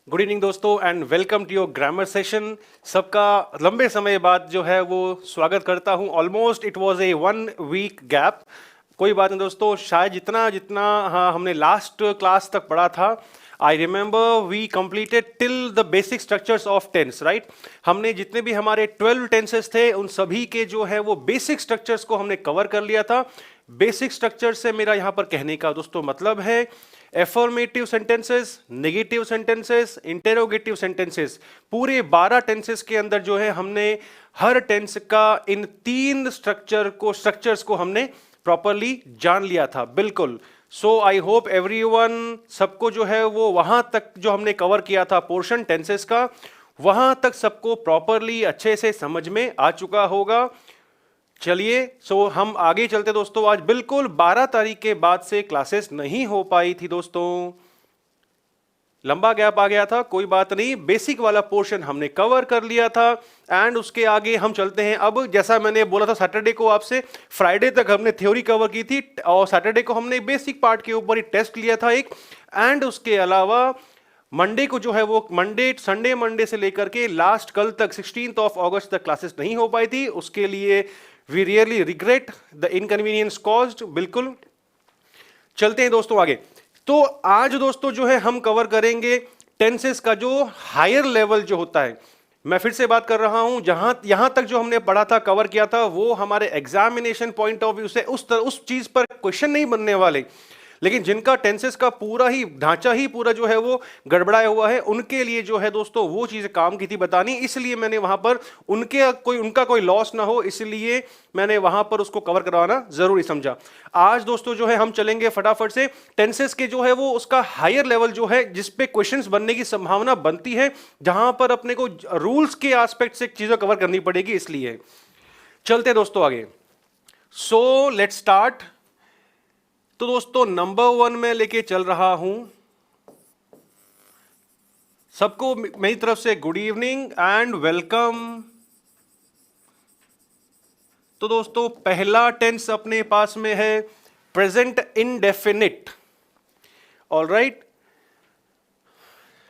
Good evening दोस्तों and welcome to your grammar session. सबका लंबे समय बाद जो है वो स्वागत करता हूं। Almost it was a 1 week gap. कोई बात नहीं दोस्तों, शायद जितना जितना हाँ हमने लास्ट क्लास तक पढ़ा था, I remember we completed till the basic structures of tense, right. हमने जितने भी हमारे 12 टेंसेस थे उन सभी के जो है वो बेसिक स्ट्रक्चर्स को हमने कवर कर लिया था। बेसिक स्ट्रक्चर से मेरा यहां पर कहने का दोस्तों मतलब है affirmative sentences, negative sentences, interrogative sentences. पूरे 12 टेंसेस के अंदर जो है हमने हर टेंस का इन 3 स्ट्रक्चर्स को हमने प्रॉपरली जान लिया था। बिल्कुल। सो आई होप एवरीवन, सबको जो है वो वहां तक जो हमने कवर किया था पोर्शन टेंसेस का, वहां तक सबको प्रॉपरली अच्छे से समझ में आ चुका होगा। चलिए हम आगे चलते दोस्तों। आज बिल्कुल 12 तारीख के बाद से क्लासेस नहीं हो पाई थी दोस्तों, लंबा गैप आ गया था। कोई बात नहीं, बेसिक वाला पोर्शन हमने कवर कर लिया था एंड उसके आगे हम चलते हैं। अब जैसा मैंने बोला था सैटरडे को आपसे, फ्राइडे तक हमने थ्योरी कवर की थी और सैटरडे को हमने बेसिक पार्ट के ऊपर ही टेस्ट लिया था एक। एंड उसके अलावा मंडे को जो है वो मंडे से लेकर के लास्ट कल तक 16 अगस्त तक क्लासेस नहीं हो पाई थी। उसके लिए we really regret the inconvenience caused. बिल्कुल। चलते हैं दोस्तों आगे। तो आज दोस्तों जो है हम कवर करेंगे टेंसेस का जो हायर लेवल जो होता है। मैं फिर से बात कर रहा हूं, यहां तक जो हमने पढ़ा था, कवर किया था, वो हमारे एग्जामिनेशन पॉइंट ऑफ व्यू से उस चीज पर क्वेश्चन नहीं बनने वाले। लेकिन जिनका टेंसेस का पूरा ही ढांचा ही पूरा जो है वो गड़बड़ाया हुआ है, उनके लिए जो है दोस्तों वो चीज़ काम की थी बतानी। इसलिए मैंने वहां पर उनका कोई लॉस ना हो, इसलिए मैंने वहां पर उसको कवर करवाना जरूरी समझा। आज दोस्तों जो है हम चलेंगे फटाफट से टेंसेस के जो है वो उसका हायर लेवल जो है जिसपे क्वेश्चंस बनने की संभावना बनती है, जहां पर अपने को रूल्स के एस्पेक्ट से चीजें कवर करनी पड़ेगी। इसलिए चलते दोस्तों आगे। So let's start. तो दोस्तों नंबर 1 में लेके चल रहा हूं। सबको मेरी तरफ से गुड इवनिंग एंड वेलकम। तो दोस्तों पहला टेंस अपने पास में है प्रेजेंट इंडेफिनिट। ऑलराइट।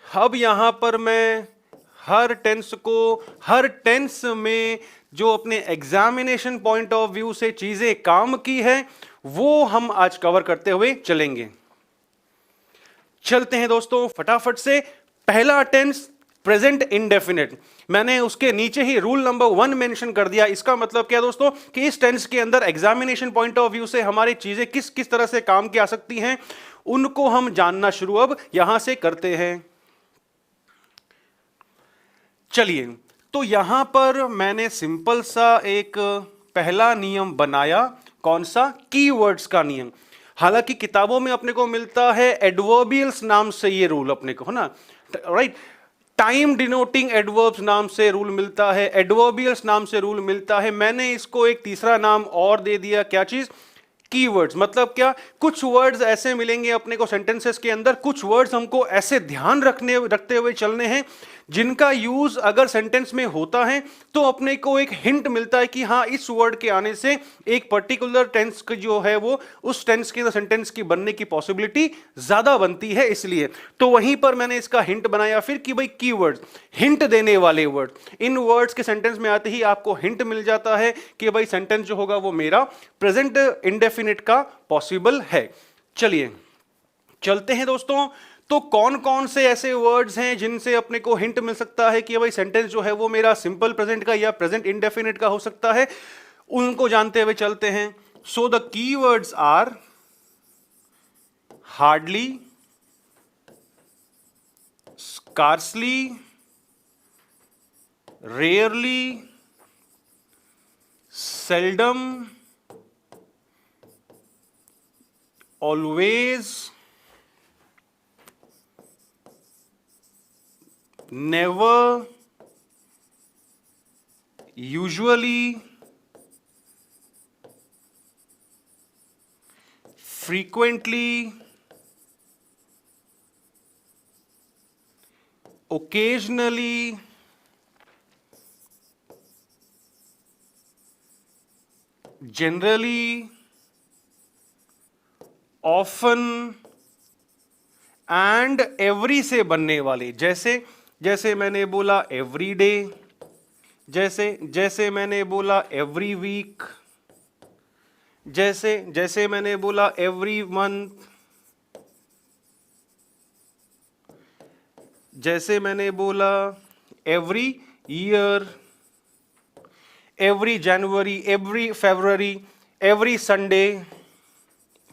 अब यहां पर मैं हर टेंस में जो अपने एग्जामिनेशन पॉइंट ऑफ व्यू से चीजें काम की है वो हम आज कवर करते हुए चलेंगे। चलते हैं दोस्तों फटाफट से। पहला टेंस प्रेजेंट इंडेफिनिट, मैंने उसके नीचे ही रूल नंबर 1 मेंशन कर दिया। इसका मतलब क्या दोस्तों कि इस टेंस के अंदर एग्जामिनेशन पॉइंट ऑफ व्यू से हमारी चीजें किस किस तरह से काम की आ सकती हैं, उनको हम जानना शुरू अब यहां से करते हैं। चलिए, तो यहां पर मैंने सिंपल सा एक पहला नियम बनाया। कौन सा? कीवर्ड्स का नियम। हालांकि किताबों में अपने को मिलता है एडवर्बियल्स नाम से ये रूल अपने को, है ना, राइट। टाइम डिनोटिंग एडवर्ब्स नाम से रूल मिलता है, एडवर्बियल्स नाम से रूल मिलता है। मैंने इसको एक तीसरा नाम और दे दिया। क्या चीज? कीवर्ड्स। मतलब क्या? कुछ वर्ड्स ऐसे मिलेंगे अपने को सेंटेंसेस के अंदर, कुछ वर्ड्स हमको ऐसे ध्यान रखते हुए चलने हैं जिनका यूज अगर सेंटेंस में होता है तो अपने को एक हिंट मिलता है कि हाँ इस वर्ड के आने से एक पर्टिकुलर टेंस जो है वो उस टेंस के सेंटेंस की बनने की पॉसिबिलिटी ज्यादा बनती है। इसलिए तो वहीं पर मैंने इसका हिंट बनाया फिर कि भाई कीवर्ड्स, हिंट देने वाले वर्ड। इन वर्ड्स के सेंटेंस में आते ही आपको हिंट मिल जाता है कि भाई सेंटेंस जो होगा वो मेरा प्रेजेंट इंडेफिनिट का पॉसिबल है। चलिए चलते हैं दोस्तों। तो कौन कौन से ऐसे वर्ड्स हैं जिनसे अपने को हिंट मिल सकता है कि भाई सेंटेंस जो है वो मेरा सिंपल प्रेजेंट का या प्रेजेंट इंडेफिनिट का हो सकता है, उनको जानते हुए चलते हैं। So the keywords are hardly, scarcely, rarely, seldom, always, never, usually, frequently, occasionally, generally, often and every से बनने वाले, जैसे जैसे मैंने बोला एवरी डे, जैसे जैसे मैंने बोला एवरी वीक, जैसे जैसे मैंने बोला एवरी मंथ, जैसे मैंने बोला एवरी ईयर, एवरी जनवरी, एवरी फरवरी, एवरी संडे,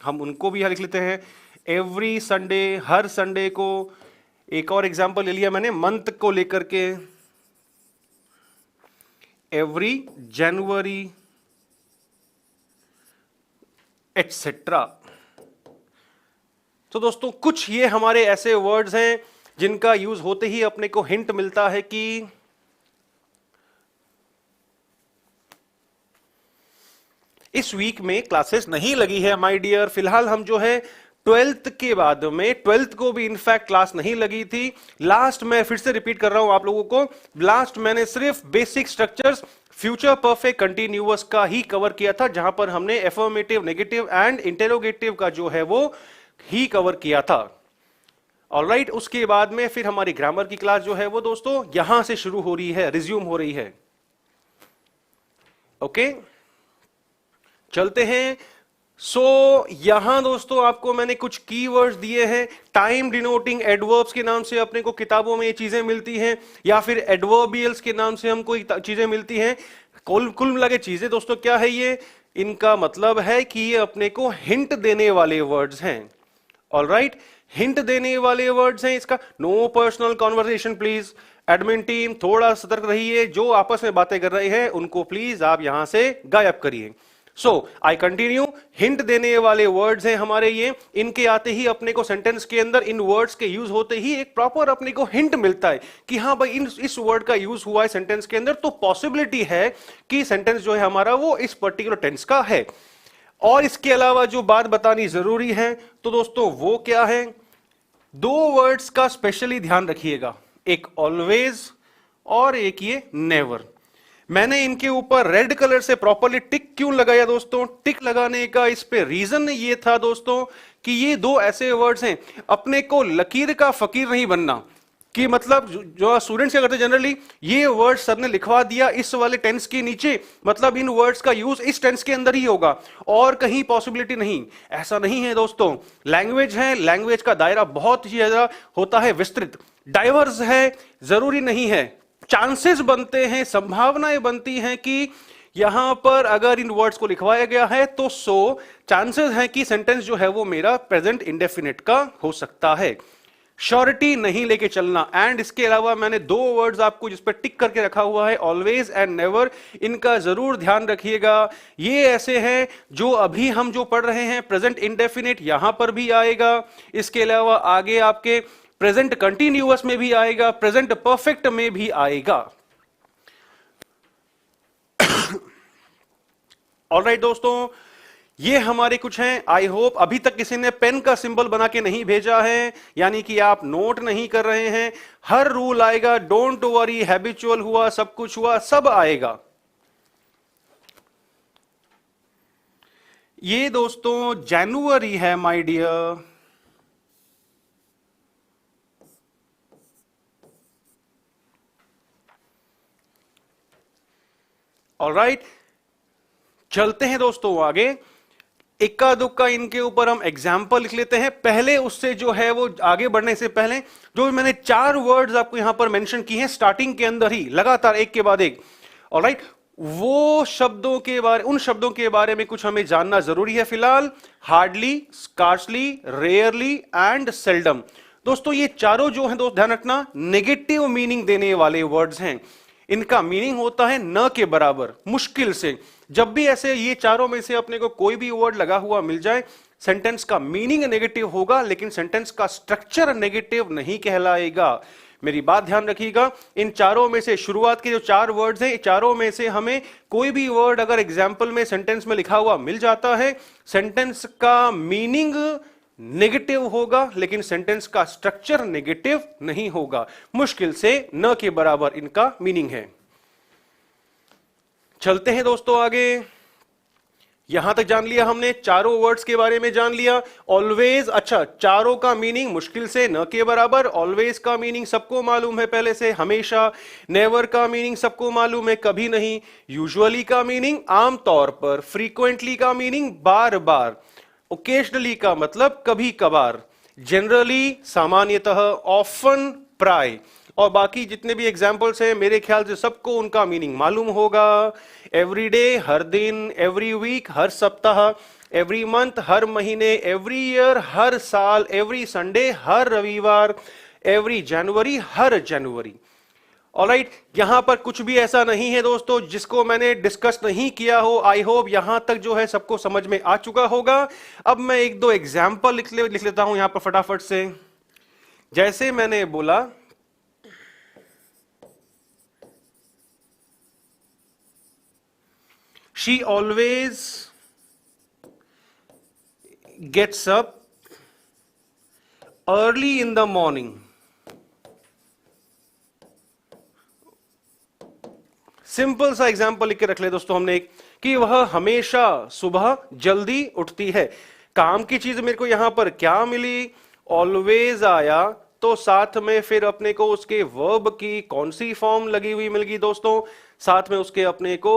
हम उनको भी यहां लिख लेते हैं, एवरी संडे, हर संडे को। एक और एग्जांपल ले लिया मैंने मंथ को लेकर के, एवरी जनवरी, एटसेट्रा। तो दोस्तों कुछ ये हमारे ऐसे वर्ड्स हैं जिनका यूज होते ही अपने को हिंट मिलता है कि इस वीक में क्लासेस नहीं लगी है माय डियर। फिलहाल हम जो है 12th के बाद में, 12th को भी इनफैक्ट क्लास नहीं लगी थी। लास्ट मैं फिर से रिपीट कर रहा हूं आप लोगों को, लास्ट मैंने सिर्फ basic structures future perfect continuous का ही कवर किया था, जहां पर हमने एफर्मेटिव, नेगेटिव एंड इंटेरोगेटिव का जो है वो ही कवर किया था। ऑलराइट, उसके बाद में फिर हमारी ग्रामर की क्लास जो है वो दोस्तों यहां से शुरू हो रही है, रिज्यूम हो रही है। ओके, चलते हैं। यहां दोस्तों आपको मैंने कुछ कीवर्ड्स दिए हैं। टाइम डिनोटिंग एडवर्ब्स के नाम से अपने को किताबों में ये चीजें मिलती हैं, या फिर एडवर्बियल्स के नाम से हमको चीजें मिलती हैं। कुल मिला के चीजें दोस्तों क्या है ये, इनका मतलब है कि ये अपने को हिंट देने वाले वर्ड्स हैं। ऑलराइट, हिंट देने वाले वर्ड्स हैं। इसका no personal conversation please. Admin team थोड़ा सतर्क रहिए, जो आपस में बातें कर रहे हैं उनको प्लीज आप यहां से गायब करिए। I continue. हिंट देने वाले वर्ड्स हैं हमारे ये, इनके आते ही अपने को सेंटेंस के अंदर इन वर्ड्स के यूज होते ही एक प्रॉपर अपने को हिंट मिलता है कि हाँ भाई इस वर्ड का यूज हुआ है सेंटेंस के अंदर, तो पॉसिबिलिटी है कि सेंटेंस जो है हमारा वो इस पर्टिकुलर टेंस का है। और इसके अलावा जो बात बतानी जरूरी है तो दोस्तों वो क्या है, दो वर्ड्स का स्पेशली ध्यान रखिएगा, एक ऑलवेज और एक ये नेवर। मैंने इनके ऊपर रेड कलर से प्रॉपर्ली टिक क्यों लगाया दोस्तों, टिक लगाने का इस पे रीजन ये था दोस्तों कि ये दो ऐसे वर्ड्स हैं, अपने को लकीर का फकीर नहीं बनना, कि मतलब जो स्टूडेंट्स क्या करते हैं जनरली, ये वर्ड सर ने लिखवा दिया इस वाले टेंस के नीचे, मतलब इन वर्ड्स का यूज इस टेंस के अंदर ही होगा और कहीं पॉसिबिलिटी नहीं। ऐसा नहीं है दोस्तों, लैंग्वेज है, लैंग्वेज का दायरा बहुत ही ज्यादा होता है विस्तृत, डाइवर्स है, जरूरी नहीं है, चांसेस बनते हैं, संभावनाएं बनती हैं कि यहां पर अगर इन वर्ड्स को लिखवाया गया है तो चांसेस हैं कि सेंटेंस जो है वो मेरा प्रेजेंट इंडेफिनिट का हो सकता है। श्योरिटी नहीं लेके चलना। एंड इसके अलावा मैंने दो वर्ड्स आपको जिस पर टिक करके रखा हुआ है, ऑलवेज एंड नेवर, इनका जरूर ध्यान रखिएगा। ये ऐसे हैं जो अभी हम जो पढ़ रहे हैं, प्रेजेंट इंडेफिनिट यहां पर भी आएगा, इसके अलावा आगे आपके प्रेजेंट कंटिन्यूअस में भी आएगा, प्रेजेंट परफेक्ट में भी आएगा। ऑलराइट दोस्तों, ये हमारे कुछ हैं। आई होप अभी तक किसी ने पेन का सिंबल बना के नहीं भेजा है, यानी कि आप नोट नहीं कर रहे हैं। हर रूल आएगा, डोंट वरी, हैबिचुअल हुआ, सब कुछ हुआ, सब आएगा। ये दोस्तों जनवरी है माय डियर, ऑलराइट। चलते हैं दोस्तों आगे, इक्का दुक्का इनके ऊपर हम एग्जाम्पल लिख लेते हैं। पहले उससे जो है वो आगे बढ़ने से पहले जो मैंने 4 वर्ड्स आपको यहां पर मेंशन किए हैं स्टार्टिंग के अंदर ही लगातार एक के बाद एक, ऑलराइट, वो शब्दों के बारे, उन शब्दों के बारे में कुछ हमें जानना जरूरी है फिलहाल। Hardly, scarcely, rarely and seldom. दोस्तों ये चारों जो हैं दोस्त ध्यान रखना, नेगेटिव मीनिंग देने वाले वर्ड्स हैं। इनका मीनिंग होता है न के बराबर, मुश्किल से। जब भी ऐसे ये चारों में से अपने को कोई भी वर्ड लगा हुआ मिल जाए, सेंटेंस का मीनिंग नेगेटिव होगा, लेकिन सेंटेंस का स्ट्रक्चर नेगेटिव नहीं कहलाएगा। मेरी बात ध्यान रखिएगा। इन चारों में से शुरुआत के जो 4 वर्ड्स हैं, चारों में से हमें कोई भी वर्ड अगर एग्जाम्पल में सेंटेंस में लिखा हुआ मिल जाता है, सेंटेंस का मीनिंग नेगेटिव होगा, लेकिन सेंटेंस का स्ट्रक्चर नेगेटिव नहीं होगा। मुश्किल से न के बराबर इनका मीनिंग है। चलते हैं दोस्तों आगे। यहां तक जान लिया हमने, चारों वर्ड्स के बारे में जान लिया। ऑलवेज, अच्छा चारों का मीनिंग मुश्किल से न के बराबर, ऑलवेज का मीनिंग सबको मालूम है पहले से, हमेशा। नेवर का मीनिंग सबको मालूम है, कभी नहीं। यूजुअली का मीनिंग आमतौर पर, फ्रीक्वेंटली का मीनिंग बार बार, ओकेजनली का मतलब कभी कभार, जनरली सामान्यतः, ऑफन प्राय, और बाकी जितने भी एग्जाम्पल्स हैं मेरे ख्याल से सबको उनका मीनिंग मालूम होगा। एवरीडे हर दिन, एवरी वीक हर सप्ताह, एवरी मंथ हर महीने, एवरी ईयर हर साल, एवरी संडे हर रविवार, एवरी जनवरी हर जनवरी। ऑलराइट, यहां पर कुछ भी ऐसा नहीं है दोस्तों जिसको मैंने डिस्कस नहीं किया हो। आई होप यहां तक जो है सबको समझ में आ चुका होगा। अब मैं एक दो एग्जाम्पल लिख लेता हूं यहां पर फटाफट से। जैसे मैंने बोला, she always gets up early in the morning. Simple सा एग्जाम्पल लिख के रख ले दोस्तों हमने एक, कि वह हमेशा सुबह जल्दी उठती है। काम की चीज मेरे को यहां पर क्या मिली, ऑलवेज आया, तो साथ में फिर अपने को उसके वर्ब की कौन सी फॉर्म लगी हुई मिल गई दोस्तों, साथ में उसके अपने को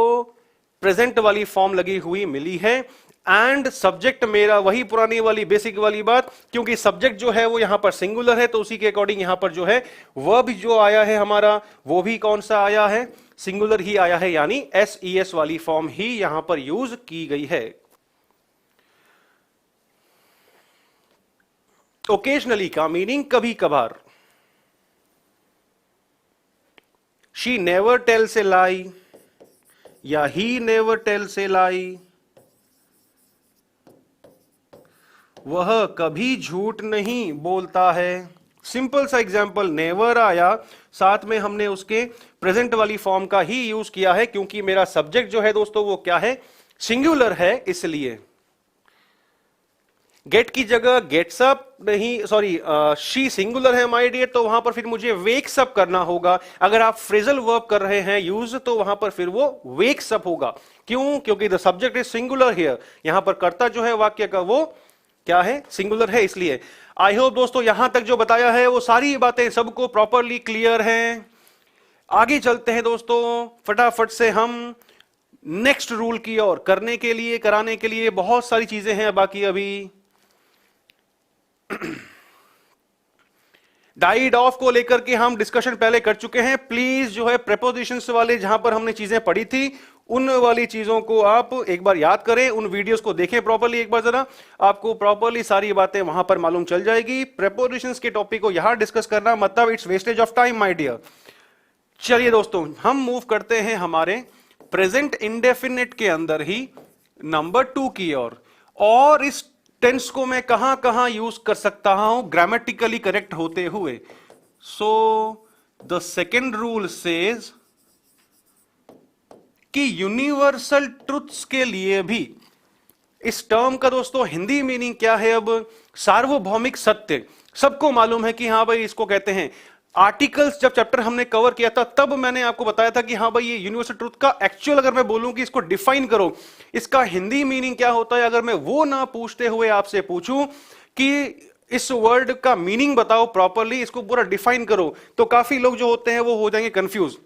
प्रेजेंट वाली फॉर्म लगी हुई मिली है। एंड सब्जेक्ट मेरा वही पुरानी वाली बेसिक वाली बात, क्योंकि सब्जेक्ट जो है वो यहां पर सिंगुलर है, तो उसी के अकॉर्डिंग यहां पर जो है वर्ब जो आया है हमारा, वो भी कौन सा आया है, सिंगुलर ही आया है, यानी एस वाली फॉर्म ही यहां पर यूज की गई है। ओकेजनली का मीनिंग कभी कभार। शी नेवर टेल्स ए लाई, या ही नेवर टेल्स ए लाई, वह कभी झूठ नहीं बोलता है। सिंपल सा एग्जाम्पल, नेवर आया, साथ में हमने उसके प्रेजेंट वाली फॉर्म का ही यूज किया है, क्योंकि मेरा सब्जेक्ट जो है दोस्तों वो क्या है, सिंगुलर है, इसलिए। गेट की जगह गेट्स अप नहीं, सॉरी शी सिंगुलर है माय डियर, तो वहां पर फिर मुझे वेक्स अप करना होगा। अगर आप फ्रेजल वर्ब कर रहे हैं यूज, तो वहां पर फिर वो वेक्स अप होगा। क्यों? क्योंकि the subject is singular here, यहां पर कर्ता जो है वाक्य का वो क्या है, सिंगुलर है, इसलिए। आई होप दोस्तों यहां तक जो बताया है वो सारी बातें सबको प्रॉपरली क्लियर हैं। आगे चलते हैं दोस्तों फटाफट से हम नेक्स्ट रूल की ओर। करने के लिए, कराने के लिए बहुत सारी चीजें हैं बाकी अभी। डाइड ऑफ को लेकर के हम डिस्कशन पहले कर चुके हैं। प्लीज जो है प्रेपोजिशंस वाले जहां पर हमने चीजें पढ़ी थी, उन वाली चीजों को आप एक बार याद करें, उन वीडियोस को देखें प्रॉपर्ली एक बार जरा, आपको प्रॉपर्ली सारी बातें वहां पर मालूम चल जाएगी। प्रेपोजिशंस के टॉपिक को यहां डिस्कस करना मतलब it's wastage of time my dear. चलिए दोस्तों हम मूव करते हैं हमारे प्रेजेंट इंडेफिनिट के अंदर ही नंबर 2 की ओर। और इस टेंस को मैं कहां कहां यूज कर सकता हूं ग्रामेटिकली करेक्ट होते हुए। So the second rule says कि यूनिवर्सल ट्रुथ्स के लिए भी, इस टर्म का दोस्तों हिंदी मीनिंग क्या है, अब सार्वभौमिक सत्य। सबको मालूम है कि हाँ भाई इसको कहते हैं। आर्टिकल्स जब चैप्टर हमने कवर किया था तब मैंने आपको बताया था कि हाँ भाई ये यूनिवर्सल ट्रुथ का एक्चुअल, अगर मैं बोलूं कि इसको डिफाइन करो, इसका हिंदी मीनिंग क्या होता है, अगर मैं वो ना पूछते हुए आपसे पूछूं कि इस वर्ड का मीनिंग बताओ प्रॉपरली, इसको पूरा डिफाइन करो, तो काफी लोग जो होते हैं वो हो जाएंगे कंफ्यूज।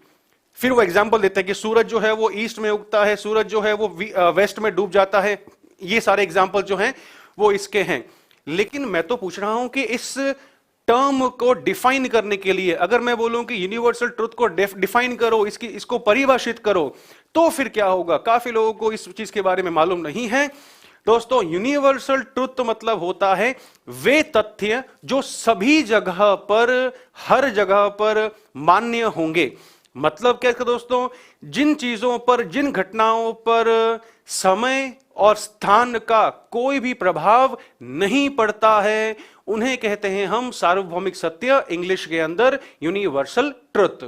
फिर वो एग्जांपल देते हैं कि सूरज जो है वो ईस्ट में उगता है, सूरज जो है वो वेस्ट में डूब जाता है। ये सारे एग्जांपल जो हैं वो इसके हैं। लेकिन मैं तो पूछ रहा हूं कि इस टर्म को डिफाइन करने के लिए अगर मैं बोलूं कि यूनिवर्सल ट्रुथ को डिफाइन करो, इसको परिभाषित करो, तो फिर क्या होगा? काफी लोगों को इस चीज के बारे में मालूम नहीं है। दोस्तों यूनिवर्सल ट्रुथ मतलब होता है वे तथ्य जो सभी जगह पर, हर जगह पर मान्य होंगे। मतलब क्या दोस्तों, जिन चीजों पर, जिन घटनाओं पर समय और स्थान का कोई भी प्रभाव नहीं पड़ता है, उन्हें कहते हैं हम सार्वभौमिक सत्य, इंग्लिश के अंदर यूनिवर्सल ट्रुथ।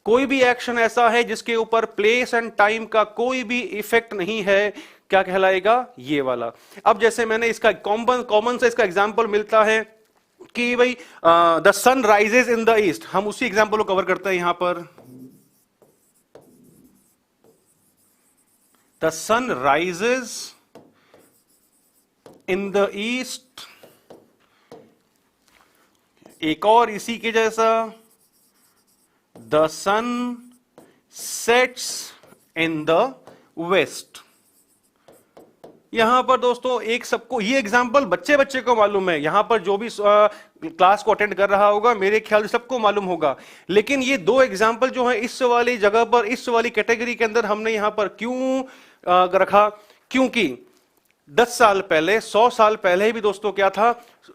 कोई भी एक्शन ऐसा है जिसके ऊपर प्लेस एंड टाइम का कोई भी इफेक्ट नहीं है, क्या कहलाएगा? ये वाला। अब जैसे मैंने इसका कॉमन सा इसका एग्जांपल मिलता है कि भाई the sun rises in the east, हम उसी एग्जांपल को कवर करते हैं यहां पर। The sun rises in the east, एक और इसी के जैसा, the sun sets in the west. यहां पर दोस्तों एक सबको ये एग्जांपल बच्चे बच्चे को मालूम है, यहां पर जो भी क्लास को अटेंड कर रहा होगा मेरे ख्याल से सबको मालूम होगा, लेकिन ये दो एग्जांपल जो है इस वाली जगह पर, इस वाली कैटेगरी के अंदर हमने यहां पर क्यों रखा, क्योंकि 10 साल पहले, 100 साल पहले भी दोस्तों क्या था,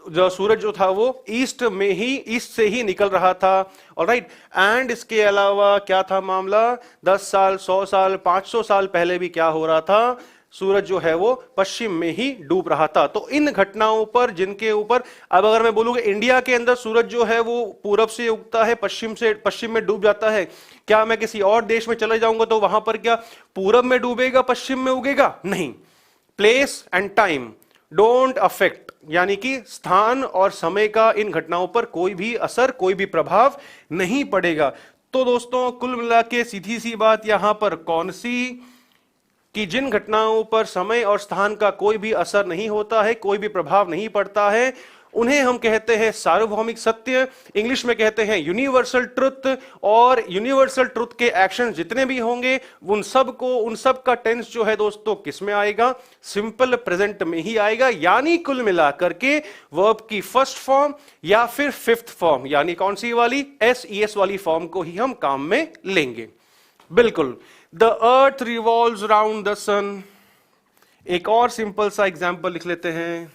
जो सूरज जो था वो ईस्ट में ही, ईस्ट से ही निकल रहा था। ऑलराइट, एंड इसके अलावा क्या था मामला, 10 साल, 100 साल, 500 साल पहले भी क्या हो रहा था, सूरज जो है वो पश्चिम में ही डूब रहा था। तो इन घटनाओं पर, जिनके ऊपर अब अगर मैं बोलूं कि इंडिया के अंदर सूरज जो है वो पूरब से उगता है, पश्चिम में डूब जाता है, क्या मैं किसी और देश में चले जाऊंगा तो वहां पर क्या पूरब में डूबेगा, पश्चिम में उगेगा? नहीं। Place and time don't affect, यानी कि स्थान और समय का इन घटनाओं पर कोई भी असर, कोई भी प्रभाव नहीं पड़ेगा। तो दोस्तों कुल मिला के सीधी सी बात यहां पर कौन सी, कि जिन घटनाओं पर समय और स्थान का कोई भी असर नहीं होता है, कोई भी प्रभाव नहीं पड़ता है, उन्हें हम कहते हैं सार्वभौमिक सत्य, इंग्लिश में कहते हैं यूनिवर्सल ट्रुथ। और यूनिवर्सल ट्रुथ के एक्शन जितने भी होंगे उन सब का टेंस जो है दोस्तों किस में आएगा, सिंपल प्रेजेंट में ही आएगा, यानी कुल मिलाकर के वर्ब की फर्स्ट फॉर्म या फिर फिफ्थ फॉर्म, यानी कौन सी वाली, एस वाली फॉर्म को ही हम काम में लेंगे। बिल्कुल, the earth revolves around the sun. एक और सिंपल सा एग्जाम्पल लिख लेते हैं।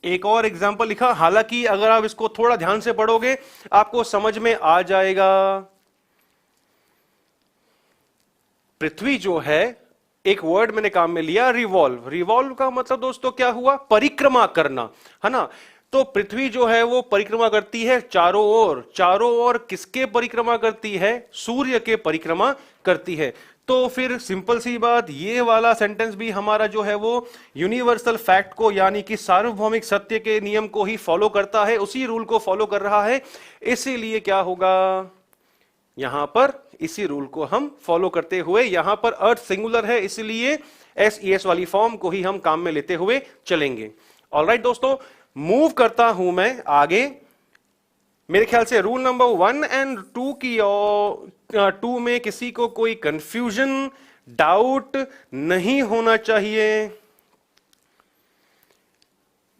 एक और एग्जाम्पल लिखा, हालांकि अगर आप इसको थोड़ा ध्यान से पढ़ोगे आपको समझ में आ जाएगा। पृथ्वी जो है, एक वर्ड मैंने काम में लिया रिवॉल्व। रिवॉल्व का मतलब दोस्तों क्या हुआ, परिक्रमा करना, है ना। तो पृथ्वी जो है वो परिक्रमा करती है चारों ओर। चारों ओर किसके परिक्रमा करती है, सूर्य के परिक्रमा करती है। तो फिर सिंपल सी बात, ये वाला सेंटेंस भी हमारा जो है वो यूनिवर्सल फैक्ट को, यानी कि सार्वभौमिक सत्य के नियम को ही फॉलो करता है, उसी रूल को फॉलो कर रहा है। इसीलिए क्या होगा, यहां पर इसी रूल को हम फॉलो करते हुए, यहां पर अर्थ सिंगुलर है इसलिए एस वाली फॉर्म को ही हम काम में लेते हुए चलेंगे। ऑलराइट दोस्तों, मूव करता हूं मैं आगे। मेरे ख्याल से रूल नंबर 1 एंड 2 की, और 2 में किसी को कोई कंफ्यूजन, डाउट नहीं होना चाहिए।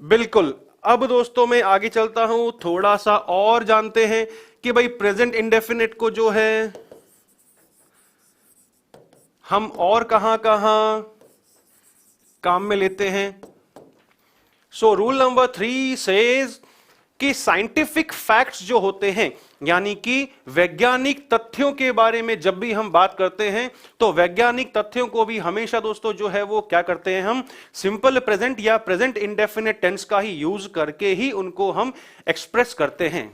बिल्कुल। अब दोस्तों मैं आगे चलता हूं, थोड़ा सा और जानते हैं कि भाई प्रेजेंट इंडेफिनिट को जो है हम और कहां कहां काम में लेते हैं। सो रूल नंबर 3 सेज कि साइंटिफिक फैक्ट्स जो होते हैं, यानी कि वैज्ञानिक तथ्यों के बारे में जब भी हम बात करते हैं तो वैज्ञानिक तथ्यों को भी हमेशा दोस्तों जो है वो क्या करते हैं, हम सिंपल प्रेजेंट या प्रेजेंट इंडेफिनिट टेंस का ही यूज करके ही उनको हम एक्सप्रेस करते हैं।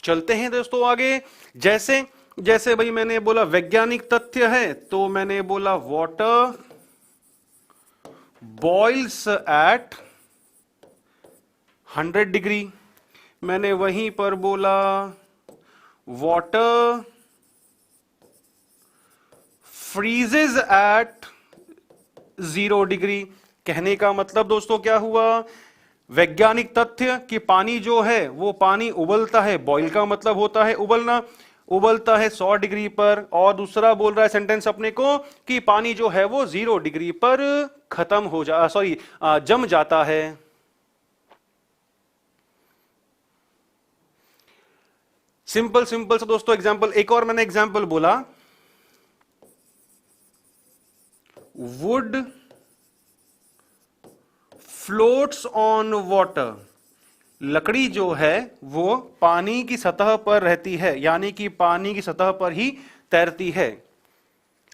चलते हैं दोस्तों आगे। जैसे जैसे भाई मैंने बोला वैज्ञानिक तथ्य है, तो मैंने बोला वाटर बॉइल्स एट 100 डिग्री। मैंने वहीं पर बोला वाटर फ्रीजेज एट 0 डिग्री। कहने का मतलब दोस्तों क्या हुआ, वैज्ञानिक तथ्य कि पानी जो है वो पानी उबलता है, बॉइल का मतलब होता है उबलना, उबलता है 100 डिग्री पर। और दूसरा बोल रहा है सेंटेंस अपने को कि पानी जो है वो 0 डिग्री पर खत्म हो जम जाता है। सिंपल सिंपल सा दोस्तों एग्जांपल, एक और मैंने एग्जांपल बोला, वुड फ्लोट्स ऑन वाटर। लकड़ी जो है वो पानी की सतह पर रहती है, यानी कि पानी की सतह पर ही तैरती है।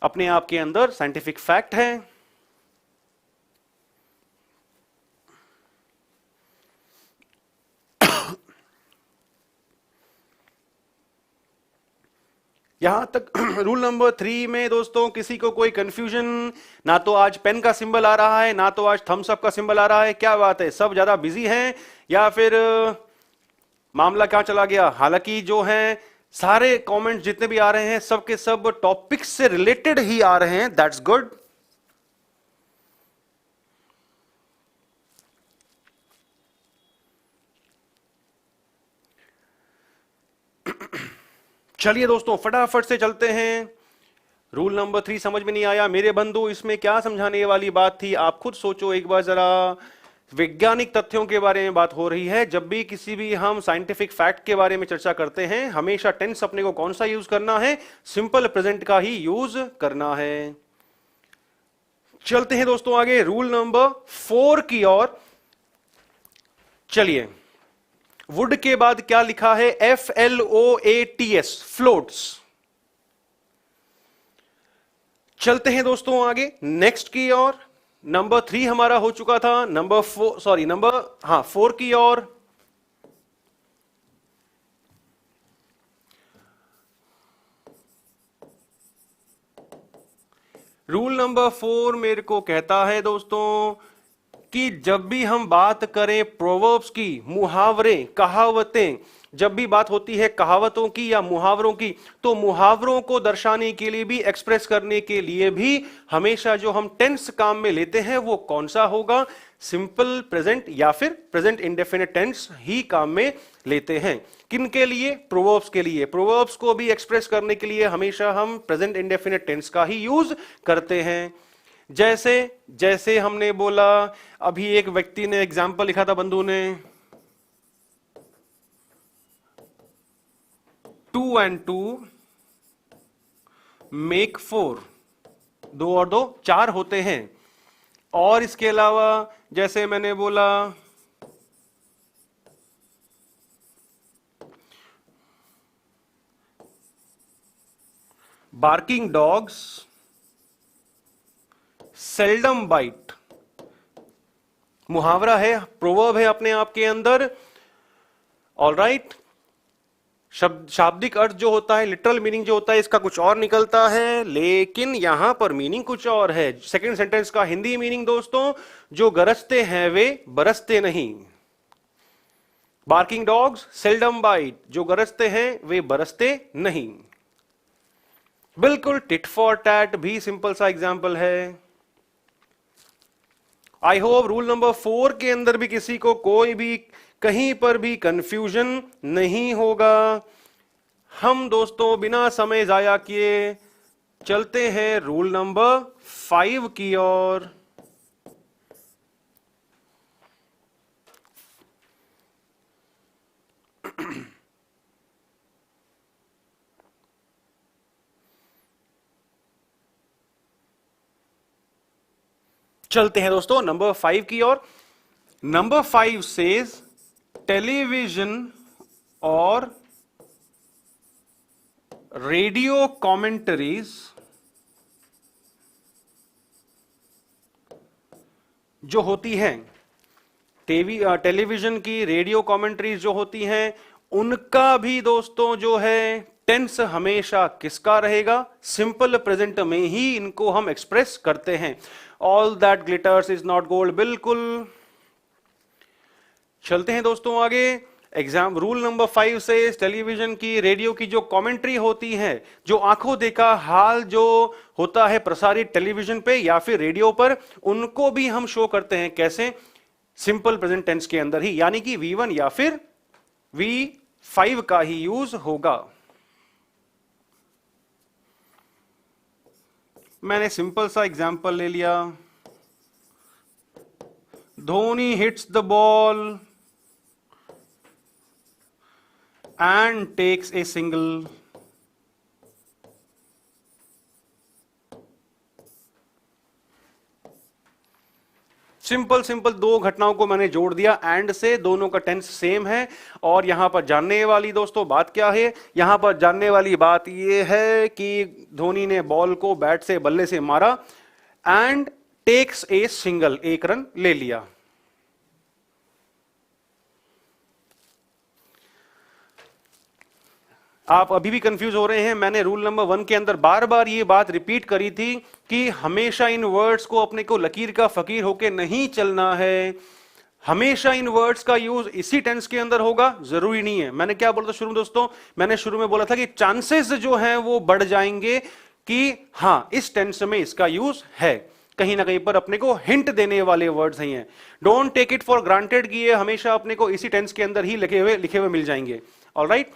अपने आप के अंदर साइंटिफिक फैक्ट है। यहां तक रूल नंबर 3 में दोस्तों किसी को कोई कंफ्यूजन? ना तो आज पेन का सिंबल आ रहा है, ना तो आज थम्स अप का सिंबल आ रहा है, क्या बात है? सब ज्यादा बिजी हैं या फिर मामला क्या चला गया? हालांकि जो है सारे कमेंट्स जितने भी आ रहे हैं सब के सब टॉपिक्स से रिलेटेड ही आ रहे हैं, दैट्स गुड। चलिए दोस्तों फटाफट से चलते हैं। रूल नंबर 3 समझ में नहीं आया मेरे बंधु, इसमें क्या समझाने वाली बात थी? आप खुद सोचो एक बार जरा। वैज्ञानिक तथ्यों के बारे में बात हो रही है। जब भी किसी भी हम साइंटिफिक फैक्ट के बारे में चर्चा करते हैं हमेशा टेंस अपने को कौन सा यूज करना है? सिंपल प्रेजेंट का ही यूज करना है। चलते हैं दोस्तों आगे रूल नंबर 4 की ओर। चलिए, वुड के बाद क्या लिखा है? FLOATS, floats. चलते हैं दोस्तों आगे नेक्स्ट की ओर। नंबर 3 हमारा हो चुका था, नंबर 4 की ओर। रूल नंबर 4 मेरे को कहता है दोस्तों कि जब भी हम बात करें प्रोवर्ब्स की, मुहावरे, कहावतें, जब भी बात होती है कहावतों की या मुहावरों की, तो मुहावरों को दर्शाने के लिए भी, एक्सप्रेस करने के लिए भी हमेशा जो हम टेंस काम में लेते हैं वो कौन सा होगा? सिंपल प्रेजेंट या फिर प्रेजेंट इंडेफिनिट टेंस ही काम में लेते हैं। किन के लिए? प्रोवर्ब्स के लिए। प्रोवर्ब्स को भी एक्सप्रेस करने के लिए हमेशा हम प्रेजेंट इंडेफिनिट टेंस का ही यूज करते हैं। जैसे जैसे हमने बोला, अभी एक व्यक्ति ने एग्जाम्पल लिखा था, बंधु ने, 2 and 2 make 4, 2 और 2 4 होते हैं। और इसके अलावा जैसे मैंने बोला, बार्किंग डॉग्स सेल्डम बाइट, मुहावरा है, प्रोवर्ब है अपने आप के अंदर। ऑलराइट, शाब्दिक अर्थ जो होता है, लिटरल मीनिंग जो होता है, इसका कुछ और निकलता है, लेकिन यहां पर मीनिंग कुछ और है। सेकंड सेंटेंस का हिंदी मीनिंग दोस्तों, जो गरजते हैं वे बरसते नहीं। बार्किंग डॉग्स सेल्डम बाइट, जो गरजते हैं वे बरसते नहीं। बिल्कुल टिट फॉर टैट भी सिंपल सा एग्जाम्पल है। आई होप रूल नंबर 4 के अंदर भी किसी को कोई भी कहीं पर भी कंफ्यूजन नहीं होगा। हम दोस्तों बिना समय जाया किए चलते हैं रूल नंबर 5 की ओर। चलते हैं दोस्तों नंबर 5 की ओर। नंबर 5 सेज टेलीविजन और रेडियो कमेंटरीज जो होती हैं, टेलीविजन की रेडियो कमेंटरीज जो होती हैं, उनका भी दोस्तों जो है टेंस हमेशा किसका रहेगा? सिंपल प्रेजेंट में ही इनको हम एक्सप्रेस करते हैं। All that glitters is not gold, बिल्कुल। चलते हैं दोस्तों आगे। एग्जाम रूल नंबर 5 से टेलीविजन की, रेडियो की जो कमेंट्री होती है, जो आंखों देखा हाल जो होता है प्रसारित टेलीविजन पे या फिर रेडियो पर, उनको भी हम शो करते हैं कैसे? सिंपल प्रेजेंट टेंस के अंदर ही, यानी कि V1 या फिर V5 का ही यूज होगा। मैंने सिंपल सा एग्जाम्पल ले लिया, Dhoni hits the ball and takes a single। Simple simple दो घटनाओं को मैंने जोड़ दिया एंड से, दोनों का टेंस सेम है। और यहां पर जानने वाली दोस्तों बात क्या है? यहां पर जानने वाली बात यह है कि धोनी ने बॉल को बैट से, बल्ले से मारा एंड टेक्स ए सिंगल, एक रन ले लिया। आप अभी भी कंफ्यूज हो रहे हैं, मैंने रूल नंबर 1 के अंदर बार बार ये बात रिपीट करी थी कि हमेशा इन वर्ड्स को अपने को लकीर का फकीर होके नहीं चलना है, हमेशा इन वर्ड्स का यूज इसी टेंस के अंदर होगा, जरूरी नहीं है। मैंने क्या बोला था शुरू में दोस्तों, मैंने शुरू में बोला था कि चांसेस जो हैं वो बढ़ जाएंगे कि हां इस टेंस में इसका यूज है, कहीं ना कहीं पर अपने को हिंट देने वाले वर्ड्स हैं। Don't take it for granted कि ये हमेशा अपने को इसी टेंस के अंदर ही लिखे हुए मिल जाएंगे। ऑलराइट,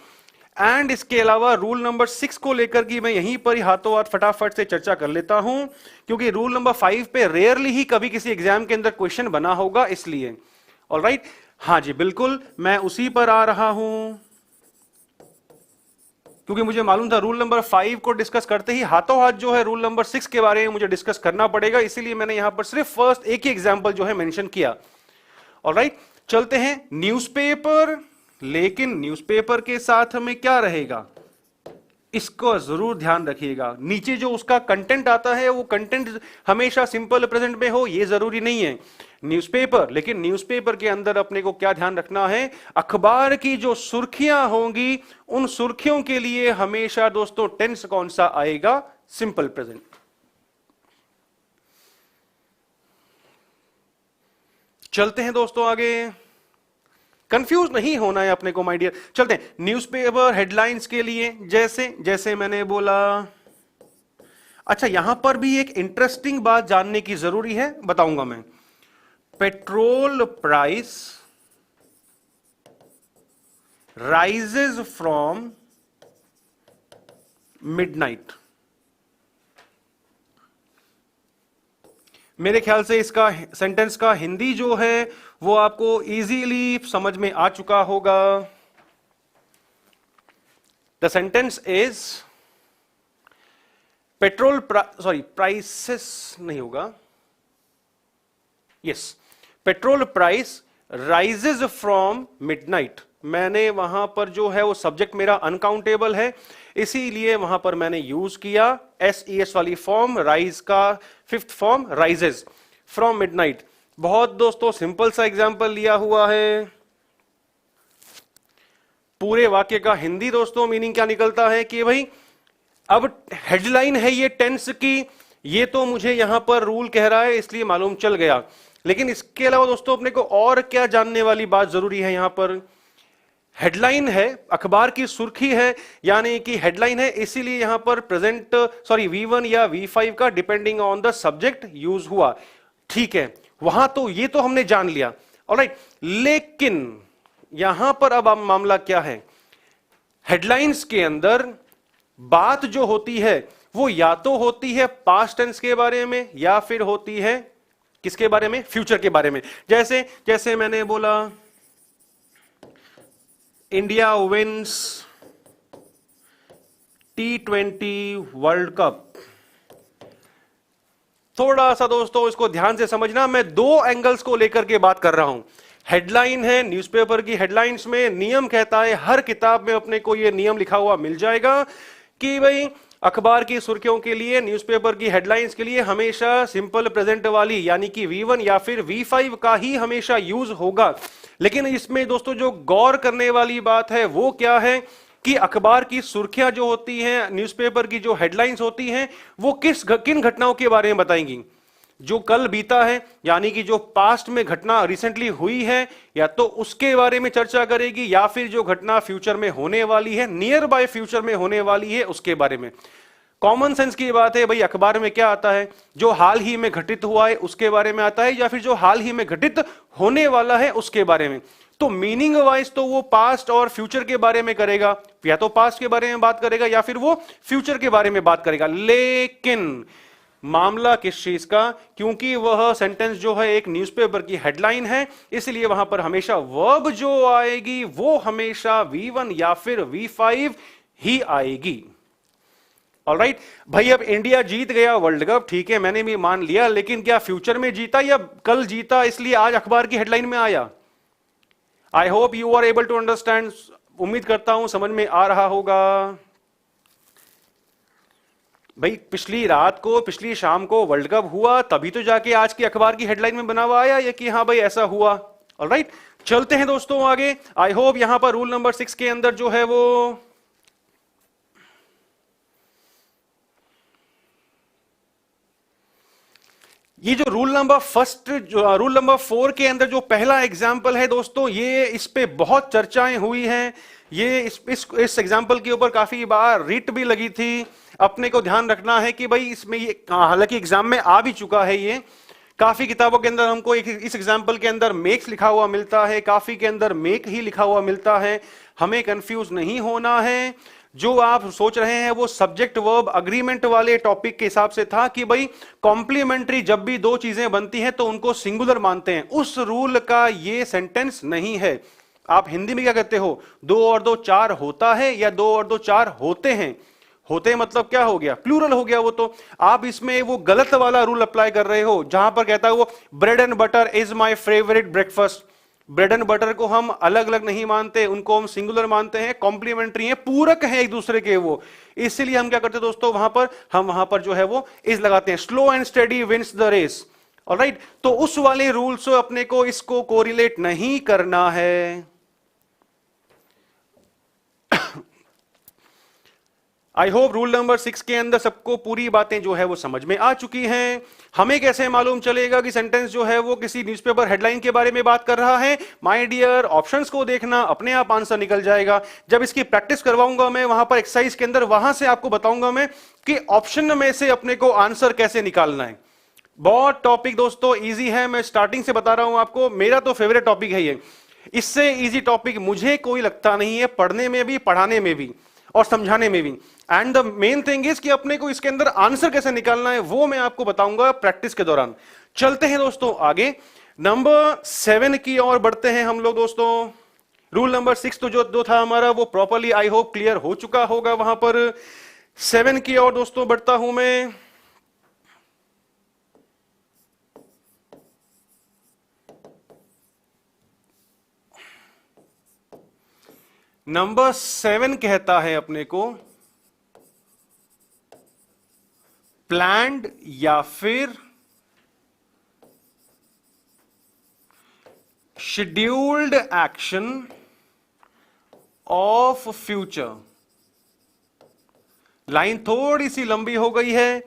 एंड इसके अलावा रूल नंबर 6 को लेकर के मैं यहीं पर ही हाथों हाथ फटाफट से चर्चा कर लेता हूं, क्योंकि रूल नंबर 5 पे रेयरली ही कभी किसी एग्जाम के अंदर क्वेश्चन बना होगा, इसलिए। ऑलराइट, हाँ जी बिल्कुल, मैं उसी पर आ रहा हूं, क्योंकि मुझे मालूम था रूल नंबर 5 को डिस्कस करते ही हाथों हाथ जो है रूल नंबर 6 के बारे में मुझे डिस्कस करना पड़ेगा, इसीलिए मैंने यहां पर सिर्फ फर्स्ट एक ही एग्जांपल जो है मेंशन किया। ऑलराइट, चलते हैं न्यूज़पेपर, लेकिन न्यूज़पेपर के साथ हमें क्या रहेगा, इसको जरूर ध्यान रखिएगा। नीचे जो उसका कंटेंट आता है वो कंटेंट हमेशा सिंपल प्रेजेंट में हो ये जरूरी नहीं है। न्यूज़पेपर, लेकिन न्यूज़पेपर के अंदर अपने को क्या ध्यान रखना है, अखबार की जो सुर्खियां होंगी उन सुर्खियों के लिए हमेशा दोस्तों टेंस कौन सा आएगा, सिंपल प्रेजेंट। चलते हैं दोस्तों आगे, कंफ्यूज नहीं होना है अपने को माय डियर। चलते हैं न्यूज़पेपर हेडलाइंस के लिए, जैसे जैसे मैंने बोला। अच्छा, यहां पर भी एक इंटरेस्टिंग बात जानने की जरूरी है, बताऊंगा मैं। Petrol price rises from midnight. मेरे ख्याल से इसका सेंटेंस का हिंदी जो है वो आपको इजीली समझ में आ चुका होगा। The sentence is petrol prices नहीं होगा, yes, petrol price rises from midnight. मैंने वहां पर जो है वो सब्जेक्ट मेरा अनकाउंटेबल है, इसीलिए वहां पर मैंने यूज किया SES वाली फॉर्म, राइज का 5th form rises from midnight. बहुत दोस्तों सिंपल सा एग्जांपल लिया हुआ है। पूरे वाक्य का हिंदी दोस्तों मीनिंग क्या निकलता है कि भाई अब हेडलाइन है ये टेंस की, ये तो मुझे यहां पर रूल कह रहा है इसलिए मालूम चल गया, लेकिन इसके अलावा दोस्तों अपने को और क्या जानने वाली बात जरूरी है। यहां पर हेडलाइन है, अखबार की सुर्खी है, यानी कि हेडलाइन है, इसीलिए यहां पर प्रेजेंट V1 या V5 का depending on the subject use हुआ। ठीक है, वहां तो ये तो हमने जान लिया। ऑलराइट, लेकिन यहां पर अब मामला क्या है, हेडलाइंस के अंदर बात जो होती है वो या तो होती है पास्ट टेंस के बारे में या फिर होती है किसके बारे में, फ्यूचर के बारे में। जैसे जैसे मैंने बोला India wins T20 world cup. थोड़ा सा दोस्तों इसको ध्यान से समझना, मैं 2 एंगल्स को लेकर के बात कर रहा हूं। हेडलाइन है, न्यूज़पेपर की हेडलाइंस में नियम कहता है, हर किताब में अपने को यह नियम लिखा हुआ मिल जाएगा कि भाई अखबार की सुर्खियों के लिए, न्यूज़पेपर की हेडलाइंस के लिए हमेशा सिंपल प्रेजेंट वाली यानी कि V1 या फिर V5 का ही हमेशा यूज होगा। लेकिन इसमें दोस्तों जो गौर करने वाली बात है वो क्या है कि अखबार की सुर्खियां जो होती हैं, न्यूज़पेपर की जो हेडलाइंस होती हैं, वो किन घटनाओं के बारे में बताएंगी, जो कल बीता है यानी कि जो पास्ट में घटना रिसेंटली हुई है, या तो उसके बारे में चर्चा करेगी, या फिर जो घटना फ्यूचर में होने वाली है, नियर बाय फ्यूचर में होने वाली है, उसके बारे में। कॉमन सेंस की बात है भाई, अखबार में क्या आता है, जो हाल ही में घटित हुआ है उसके बारे में आता है, या फिर जो हाल ही में घटित होने वाला है उसके बारे में। तो मीनिंग वाइज तो वो पास्ट और फ्यूचर के बारे में करेगा, या तो पास्ट के बारे में बात करेगा या फिर वो फ्यूचर के बारे में बात करेगा। लेकिन मामला किस चीज का, क्योंकि वह सेंटेंस जो है एक न्यूज़पेपर की हेडलाइन है, इसलिए वहां पर हमेशा वर्ब जो आएगी वो हमेशा V1 या फिर V5 ही आएगी। ऑलराइट भाई, अब इंडिया जीत गया वर्ल्ड कप, ठीक है मैंने भी मान लिया, लेकिन क्या फ्यूचर में जीता या कल जीता इसलिए आज अखबार की हेडलाइन में आया? I hope you are able to understand. उम्मीद करता हूं समझ में आ रहा होगा। भाई पिछली रात को, पिछली शाम को वर्ल्ड कप हुआ, तभी तो जाके आज की अखबार की हेडलाइन में बना हुआ आया, या कि हाँ भाई ऐसा हुआ। ऑलराइट, चलते हैं दोस्तों आगे। आई होप यहां पर रूल नंबर 6 के अंदर जो है वो ये जो रूल नंबर 4 के अंदर जो पहला एग्जाम्पल है दोस्तों, ये इस पे बहुत चर्चाएं हुई हैं। ये इस एग्जाम्पल के ऊपर काफी बार रीट भी लगी थी। अपने को ध्यान रखना है कि भाई इसमें ये हालांकि एग्जाम में आ भी चुका है, ये काफी किताबों के अंदर हमको इस एग्जाम्पल के अंदर मेक्स लिखा हुआ मिलता है, काफी के अंदर मेक ही लिखा हुआ मिलता है। हमें कंफ्यूज नहीं होना है। जो आप सोच रहे हैं वो सब्जेक्ट वर्ब अग्रीमेंट वाले टॉपिक के हिसाब से था कि भाई कॉम्प्लीमेंट्री जब भी दो चीजें बनती हैं तो उनको सिंगुलर मानते हैं, उस रूल का ये सेंटेंस नहीं है। आप हिंदी में क्या कहते हो, 2 और 2 4 होता है या 2 और 2 4 होते हैं। होते मतलब क्या हो गया, प्लूरल हो गया वो। तो आप इसमें वो गलत वाला रूल अप्लाई कर रहे हो जहां पर कहता है वो bread and butter is my favourite breakfast. Bread and butter को हम अलग अलग नहीं मानते, उनको हम सिंगुलर मानते हैं, कॉम्प्लीमेंट्री हैं, पूरक हैं एक दूसरे के वो। इसीलिए हम क्या करते हैं दोस्तों, वहां पर जो है वो इज लगाते हैं, slow and steady wins the race. Alright, तो उस वाले रूल से अपने को इसको कोरिलेट नहीं करना है। आई होप रूल नंबर 6 के अंदर सबको पूरी बातें जो है वो समझ में आ चुकी हैं। हमें कैसे मालूम चलेगा कि सेंटेंस जो है वो किसी न्यूज़पेपर हेडलाइन के बारे में बात कर रहा है? माय डियर, ऑप्शंस को देखना, अपने आप आंसर निकल जाएगा। जब इसकी प्रैक्टिस करवाऊंगा मैं वहां पर एक्सरसाइज के अंदर, वहां से आपको बताऊंगा मैं कि ऑप्शन में से अपने को आंसर कैसे निकालना है। बहुत टॉपिक दोस्तों इजी है, मैं स्टार्टिंग से बता रहा हूं आपको, मेरा तो फेवरेट टॉपिक है ये। इससे इजी टॉपिक मुझे कोई लगता नहीं है, पढ़ने में भी, पढ़ाने में भी और समझाने में भी। And the main thing is कि अपने को इसके अंदर आंसर कैसे निकालना है वो मैं आपको बताऊंगा प्रैक्टिस के दौरान। चलते हैं दोस्तों आगे, नंबर 7 की ओर बढ़ते हैं हम लोग दोस्तों। रूल नंबर 6 तो जो था हमारा वो प्रॉपरली आई होप क्लियर हो चुका होगा। वहां पर 7 की ओर दोस्तों बढ़ता हूं मैं। नंबर 7 कहता है अपने को प्लान्ड या फिर scheduled action of future. Line थोड़ी सी लंबी हो गई है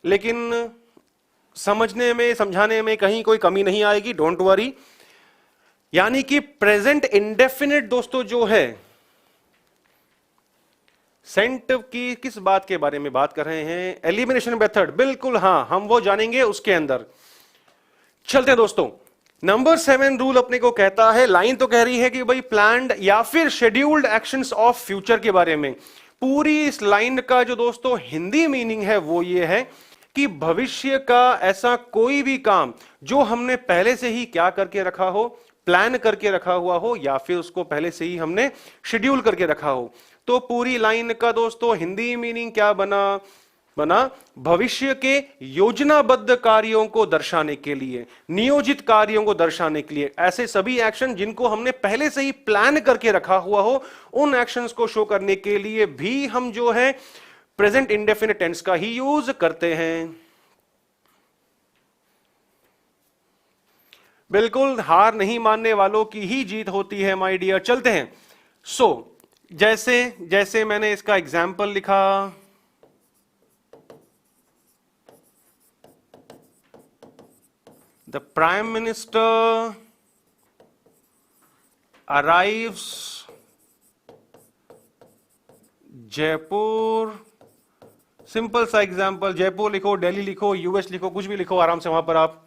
लेकिन समझने में, समझाने में कहीं कोई कमी नहीं आएगी, डोंट वरी। यानी कि प्रेजेंट इंडेफिनिट दोस्तों जो है, सेंट की किस बात के बारे में बात कर रहे हैं? एलिमिनेशन मेथड, बिल्कुल हाँ, हम वो जानेंगे उसके अंदर। चलते हैं दोस्तों, नंबर 7 रूल अपने को कहता है, लाइन तो कह रही है कि भाई प्लान्ड या फिर शेड्यूल्ड एक्शंस ऑफ फ्यूचर के बारे में। पूरी इस लाइन का जो दोस्तों हिंदी मीनिंग है वो ये है कि भविष्य का ऐसा कोई भी काम जो हमने पहले से ही क्या करके रखा हो, प्लान करके रखा हुआ हो, या फिर उसको पहले से ही हमने शेड्यूल करके रखा हो। तो पूरी लाइन का दोस्तों हिंदी मीनिंग क्या बना भविष्य के योजनाबद्ध कार्यों को दर्शाने के लिए, नियोजित कार्यों को दर्शाने के लिए, ऐसे सभी एक्शन जिनको हमने पहले से ही प्लान करके रखा हुआ हो, उन एक्शंस को शो करने के लिए भी हम जो है प्रेजेंट इंडेफिनिट टेंस का ही यूज करते हैं। बिल्कुल हार नहीं मानने वालों की ही जीत होती है माय डियर। चलते हैं। जैसे जैसे मैंने इसका एग्जाम्पल लिखा, the prime minister arrives Jaipur. Simple सा एग्जाम्पल, जयपुर लिखो, दिल्ली लिखो, यूएस लिखो, कुछ भी लिखो आराम से वहां पर आप।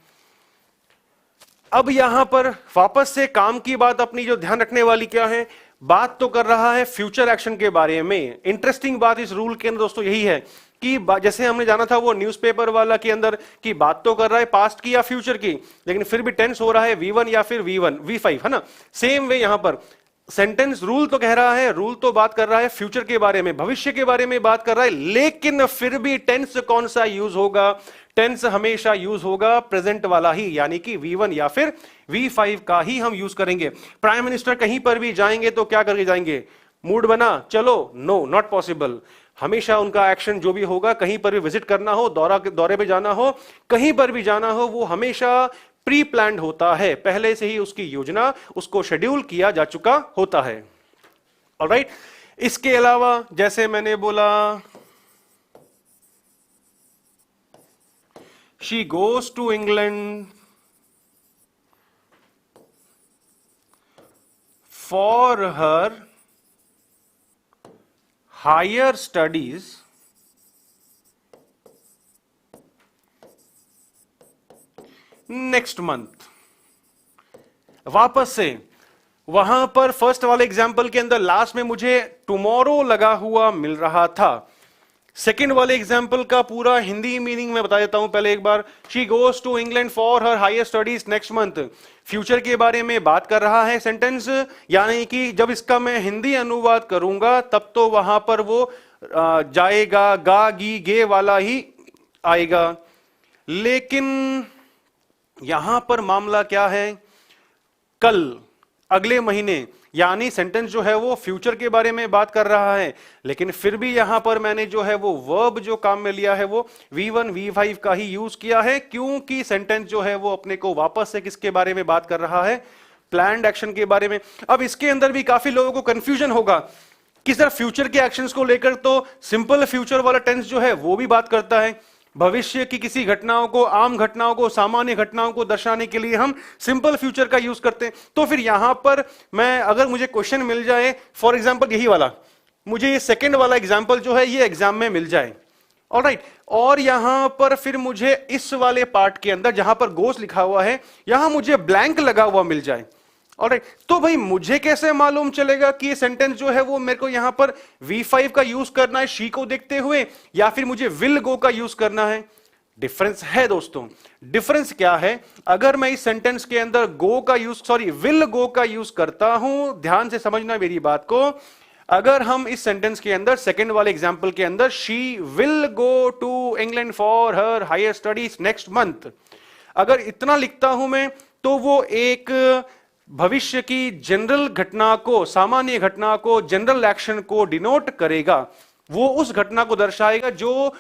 अब यहां पर वापस से काम की बात अपनी जो ध्यान रखने वाली क्या है, बात तो कर रहा है फ्यूचर एक्शन के बारे में। इंटरेस्टिंग बात इस रूल के अंदर दोस्तों यही है कि जैसे हमने जाना था वो न्यूज़पेपर वाला के अंदर कि बात तो कर रहा है पास्ट की या फ्यूचर की, लेकिन फिर भी टेंस हो रहा है V1 या फिर V5, है ना। सेम वे यहां पर सेंटेंस रूल तो कह रहा है, रूल तो बात कर रहा है फ्यूचर के बारे में, भविष्य के बारे में बात कर रहा है, लेकिन फिर भी टेंस कौन सा यूज होगा? टेंस हमेशा यूज होगा प्रेजेंट वाला ही, यानी कि V1 या फिर V5 का ही हम यूज करेंगे। प्राइम मिनिस्टर कहीं पर भी जाएंगे तो क्या करके जाएंगे? मूड बना चलो, नो नॉट पॉसिबल। हमेशा उनका एक्शन जो भी होगा, कहीं पर भी विजिट करना हो, दौरे पे जाना हो, कहीं पर भी जाना हो, वो हमेशा प्री प्लान्ड होता है, पहले से ही उसकी योजना, उसको शेड्यूल किया जा चुका होता है। ऑलराइट, इसके अलावा जैसे मैंने बोला she goes to England for her higher studies next month. वापस से वहां पर फर्स्ट वाले एग्जाम्पल के अंदर लास्ट में मुझे टुमारो लगा हुआ मिल रहा था। सेकेंड वाले एग्जाम्पल का पूरा हिंदी मीनिंग मैं बता देता हूं पहले एक बार। She goes to England for her higher studies next month. Future के बारे में बात कर रहा है सेंटेंस, यानी कि जब इसका मैं हिंदी अनुवाद करूंगा तब तो वहां पर वो जाएगा, गा गी गे वाला ही आएगा। लेकिन यहां पर मामला क्या है, कल, अगले महीने, यानी सेंटेंस जो है वो फ्यूचर के बारे में बात कर रहा है, लेकिन फिर भी यहां पर मैंने जो है वो वर्ब जो काम में लिया है वो V1 V5 का ही यूज किया है, क्योंकि सेंटेंस जो है वो अपने को वापस से किसके बारे में बात कर रहा है, प्लान्ड एक्शन के बारे में। अब इसके अंदर भी काफी लोगों को कंफ्यूजन होगा कि सर फ्यूचर के एक्शंस को लेकर तो सिंपल फ्यूचर वाला टेंस जो है वो भी बात करता है, भविष्य की किसी घटनाओं को, आम घटनाओं को, सामान्य घटनाओं को दर्शाने के लिए हम सिंपल फ्यूचर का यूज करते हैं। तो फिर यहां पर मैं, अगर मुझे क्वेश्चन मिल जाए फॉर एग्जांपल यही वाला, मुझे ये सेकंड वाला एग्जांपल जो है ये एग्जाम में मिल जाए, ऑलराइट, और यहां पर फिर मुझे इस वाले पार्ट के अंदर जहां पर गोस लिखा हुआ है यहां मुझे ब्लैंक लगा हुआ मिल जाए, ऑलराइट, तो भाई मुझे कैसे मालूम चलेगा कि ये सेंटेंस जो है वो मेरे को यहां पर V5 का यूज करना है शी को देखते हुए, या फिर मुझे विल गो का यूज करना है? डिफरेंस है दोस्तों। डिफरेंस क्या है, अगर मैं इस सेंटेंस के अंदर गो का यूज, सॉरी विल गो का यूज करता हूं, ध्यान से समझना मेरी बात को, अगर हम इस सेंटेंस के अंदर सेकंड वाले एग्जांपल के अंदर she will go to England for her higher studies next month, अगर इतना लिखता हूं मैं, तो वो एक भविष्य की जनरल घटना को, सामान्य घटना को, जनरल एक्शन को डिनोट करेगा, वो उस घटना को दर्शाएगा जो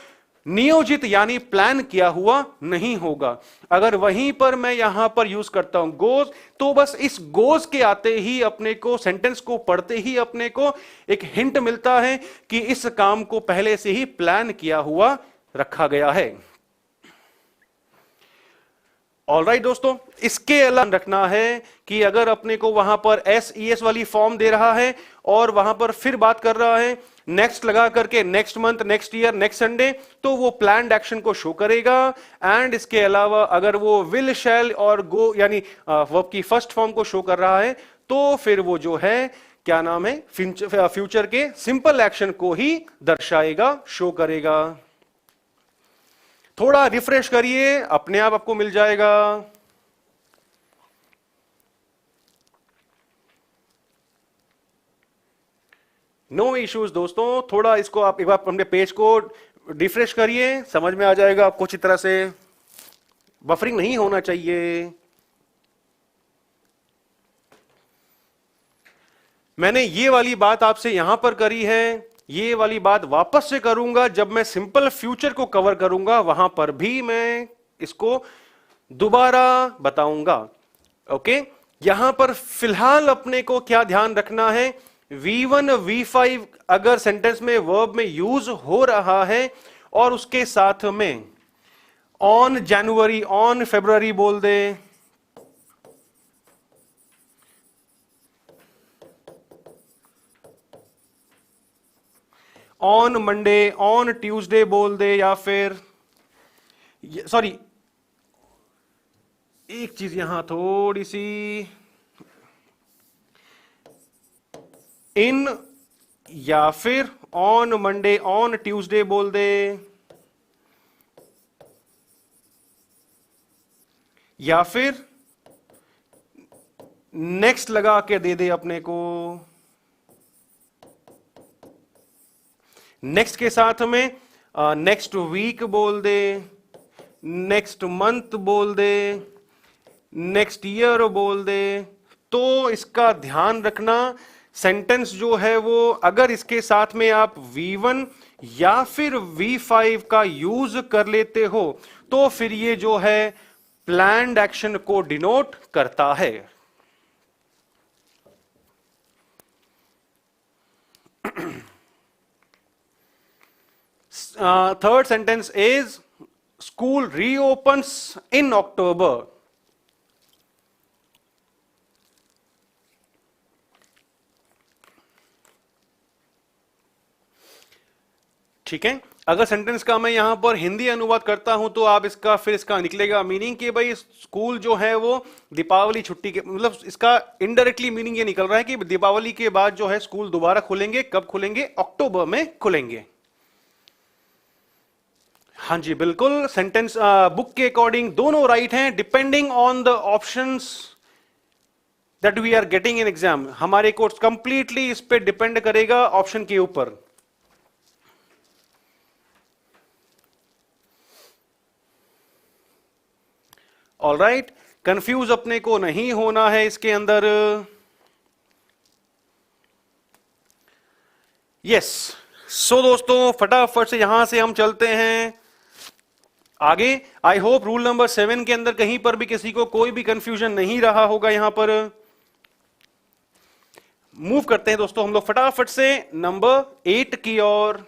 नियोजित यानी प्लान किया हुआ नहीं होगा। अगर वहीं पर मैं यहां पर यूज करता हूं गोज, तो बस इस गोज के आते ही अपने को, सेंटेंस को पढ़ते ही अपने को एक हिंट मिलता है कि इस काम को पहले से ही प्लान किया हुआ रखा गया है। ऑलराइट दोस्तों, इसके अलावा रखना है कि अगर अपने को वहां पर SES वाली फॉर्म दे रहा है और वहां पर फिर बात कर रहा है नेक्स्ट लगा करके, next month, next year, next Sunday, तो वो प्लान्ड एक्शन को शो करेगा। एंड इसके अलावा अगर वो विल, शैल और गो यानी वर्ब की फर्स्ट फॉर्म को शो कर रहा है, तो फिर वो जो है क्या नाम है, फ्यूचर के सिंपल एक्शन को ही दर्शाएगा, शो करेगा। थोड़ा रिफ्रेश करिए, अपने आप आपको मिल जाएगा। नो इश्यूज दोस्तों, थोड़ा इसको आप एक बार अपने पेज को रिफ्रेश करिए, समझ में आ जाएगा आपको अच्छी तरह से। बफरिंग नहीं होना चाहिए। मैंने ये वाली बात आपसे यहां पर करी है, ये वाली बात वापस से करूंगा जब मैं सिंपल फ्यूचर को कवर करूंगा, वहां पर भी मैं इसको दोबारा बताऊंगा। ओके, यहां पर फिलहाल अपने को क्या ध्यान रखना है, V1 V5 अगर सेंटेंस में वर्ब में यूज हो रहा है और उसके साथ में ऑन जनवरी, ऑन फरवरी बोल दे, ऑन मंडे, ऑन ट्यूसडे बोल दे, या फिर सॉरी एक चीज यहां थोड़ी सी, इन, या फिर ऑन मंडे, ऑन ट्यूसडे बोल दे, या फिर नेक्स्ट लगा के दे दे अपने को, नेक्स्ट के साथ में नेक्स्ट वीक बोल दे, नेक्स्ट मंथ बोल दे, नेक्स्ट ईयर बोल दे। तो इसका ध्यान रखना, सेंटेंस जो है वो अगर इसके साथ में आप V1 या फिर V5 का यूज कर लेते हो तो फिर ये जो है प्लान्ड एक्शन को डिनोट करता है। थर्ड सेंटेंस इज स्कूल रीओपन्स इन अक्टूबर। ठीक है, अगर सेंटेंस का मैं यहां पर हिंदी अनुवाद करता हूं तो आप इसका फिर इसका निकलेगा मीनिंग कि भाई स्कूल जो है वो दीपावली छुट्टी के, मतलब इसका इनडायरेक्टली मीनिंग ये निकल रहा है कि दीपावली के बाद जो है स्कूल दोबारा खुलेंगे। कब खुलेंगे? अक्टूबर में खुलेंगे। हाँ जी बिल्कुल, सेंटेंस बुक के अकॉर्डिंग दोनों राइट हैं, depending on the options that we are getting in exam. हमारे कोर्स कंप्लीटली इस पे डिपेंड करेगा ऑप्शन के ऊपर। ऑल राइट, कंफ्यूज अपने को नहीं होना है इसके अंदर। यस, सो दोस्तों फटाफट से यहां से हम चलते हैं आगे। आई होप रूल नंबर 7 के अंदर कहीं पर भी किसी को कोई भी कंफ्यूजन नहीं रहा होगा। यहां पर मूव करते हैं दोस्तों हम लोग फटाफट से नंबर 8 की ओर।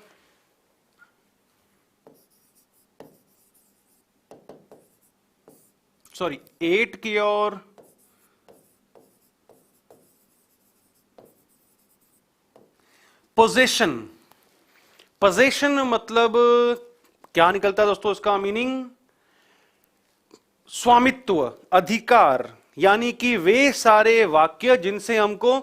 सॉरी 8 की ओर। पोजीशन, पोजीशन मतलब क्या निकलता है दोस्तों इसका मीनिंग? स्वामित्व, अधिकार, यानी कि वे सारे वाक्य जिनसे हमको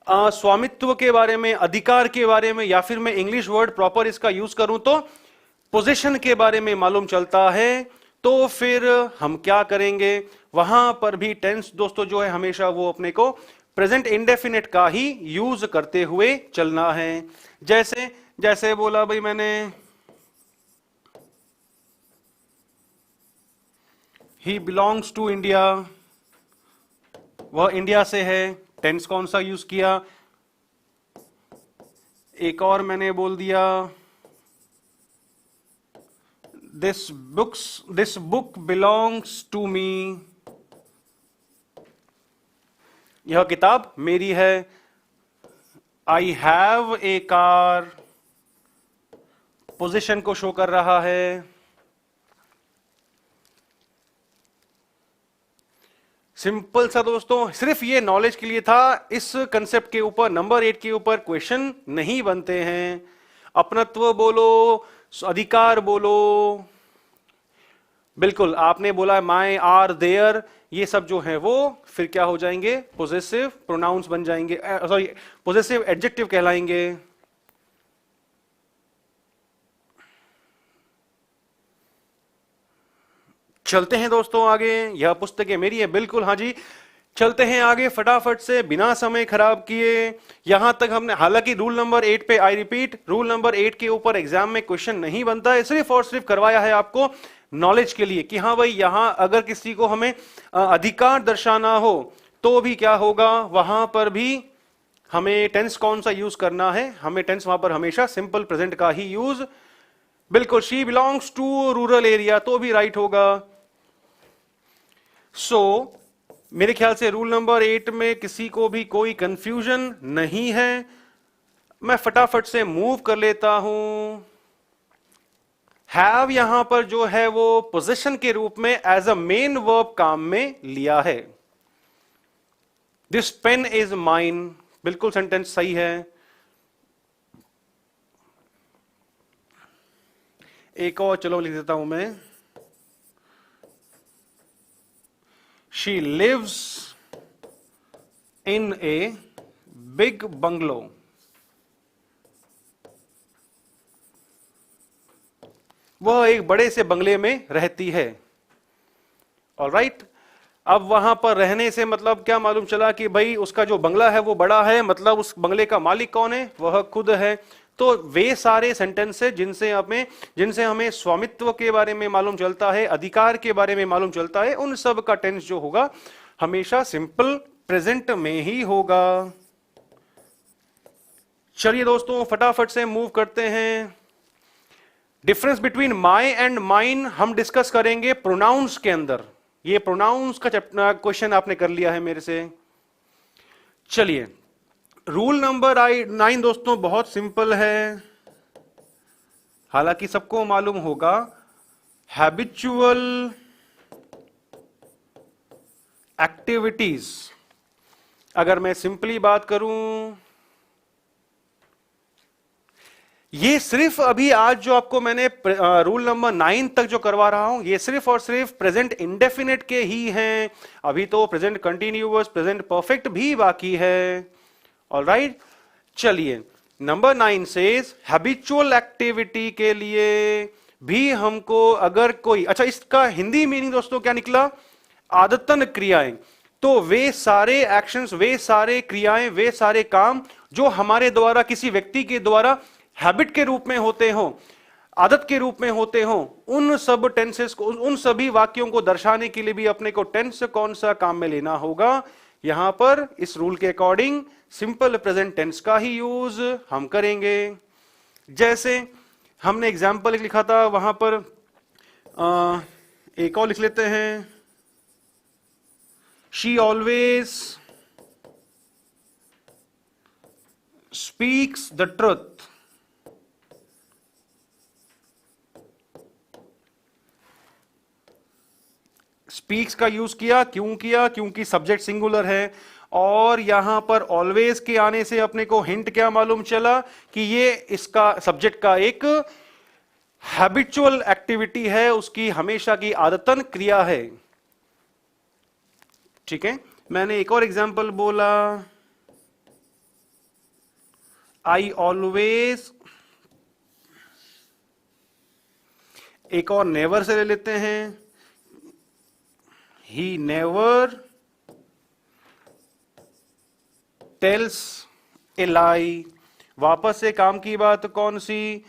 स्वामित्व के बारे में, अधिकार के बारे में, या फिर मैं इंग्लिश वर्ड प्रॉपर इसका यूज करूं तो पोजीशन के बारे में मालूम चलता है। तो फिर हम क्या करेंगे? वहां पर भी टेंस दोस्तों जो है हमेशा वो अपने को प्रेजेंट इंडेफिनिट का ही यूज करते हुए चलना है। जैसे जैसे बोला भाई मैंने, ही बिलोंग्स टू इंडिया, वह इंडिया से है, टेंस कौन सा यूज किया? एक और मैंने बोल दिया, this book belongs to me, यह किताब मेरी है। I have a car, possession को शो कर रहा है। सिंपल सा दोस्तों, सिर्फ ये नॉलेज के लिए था। इस कंसेप्ट के ऊपर नंबर 8 के ऊपर क्वेश्चन नहीं बनते हैं। अपनत्व बोलो, अधिकार बोलो, बिल्कुल आपने बोला माई आर देयर, ये सब जो है वो फिर क्या हो जाएंगे? पोजेसिव प्रोनाउंस बन जाएंगे, सॉरी पोजेसिव एडजेक्टिव कहलाएंगे। चलते हैं दोस्तों आगे, यह पुस्तकें मेरी है, बिल्कुल हाँ जी। चलते हैं आगे फटाफट से बिना समय खराब किए। यहां तक हमने, हालांकि रूल नंबर 8 पे, आई रिपीट, रूल नंबर 8 के ऊपर एग्जाम में क्वेश्चन नहीं बनता है, सिर्फ और सिर्फ करवाया है आपको नॉलेज के लिए कि हाँ भाई यहां अगर किसी को हमें अधिकार दर्शाना हो तो भी क्या होगा, वहां पर भी हमें टेंस कौन सा यूज करना है? हमें टेंस वहां पर हमेशा सिंपल प्रेजेंट का ही यूज। बिल्कुल, she belongs to rural area तो भी राइट होगा। सो मेरे ख्याल से रूल नंबर 8 में किसी को भी कोई कंफ्यूजन नहीं है। मैं फटाफट से मूव कर लेता हूं। हैव यहां पर जो है वो पोजीशन के रूप में एज अ मेन वर्ब काम में लिया है। दिस पेन इज माइन, बिल्कुल सेंटेंस सही है। एक और चलो लिख देता हूं मैं, she lives in a big bungalow, वह एक बड़े से बंगले में रहती है। ऑलराइट, अब वहां पर रहने से मतलब क्या मालूम चला कि भाई उसका जो बंगला है वो बड़ा है, मतलब उस बंगले का मालिक कौन है? वह खुद है। तो वे सारे सेंटेंस है जिनसे हमें स्वामित्व के बारे में मालूम चलता है, अधिकार के बारे में मालूम चलता है, उन सब का टेंस जो होगा हमेशा सिंपल प्रेजेंट में ही होगा। चलिए दोस्तों फटाफट से मूव करते हैं। Difference between my and mine हम डिस्कस करेंगे प्रोनाउंस के अंदर। ये प्रोनाउंस का क्वेश्चन आपने कर लिया है मेरे से। चलिए, रूल नंबर 9 दोस्तों बहुत सिंपल है, हालांकि सबको मालूम होगा। हैबिचुअल एक्टिविटीज, अगर मैं सिंपली बात करूं, ये सिर्फ अभी आज जो आपको मैंने रूल नंबर 9 तक जो करवा रहा हूं, ये सिर्फ और सिर्फ प्रेजेंट इंडेफिनिट के ही हैं। अभी तो प्रेजेंट कंटिन्यूअस, प्रेजेंट परफेक्ट भी बाकी है। ऑलराइट, चलिए नंबर 9 सेज हैबिचुअल एक्टिविटी के लिए भी हमको अगर कोई, अच्छा इसका हिंदी मीनिंग दोस्तों क्या निकला? आदतन क्रियाएं। तो वे सारे एक्शंस, वे सारे क्रियाएं, वे सारे काम जो हमारे द्वारा, किसी व्यक्ति के द्वारा हैबिट के रूप में होते हो, आदत के रूप में होते हो, उन सब टेंसेस को, उन सभी वाक्यों को दर्शाने के लिए भी अपने को टेंस कौन सा काम में लेना होगा? यहां पर इस रूल के अकॉर्डिंग सिंपल प्रेजेंट टेंस का ही यूज हम करेंगे। जैसे हमने एग्जाम्पल लिखा था, वहां पर एक और लिख लेते हैं, she always speaks the truth. Speaks का यूज किया, क्यों किया? क्योंकि सब्जेक्ट सिंगुलर है, और यहां पर ऑलवेज के आने से अपने को हिंट क्या मालूम चला कि ये इसका सब्जेक्ट का एक हैबिचुअल एक्टिविटी है, उसकी हमेशा की आदतन क्रिया है। ठीक है, मैंने एक और एग्जांपल बोला, आई ऑलवेज, एक और नेवर से ले लेते हैं, ही नेवर टेल्स ए लाई। वापस से काम की बात कौन सी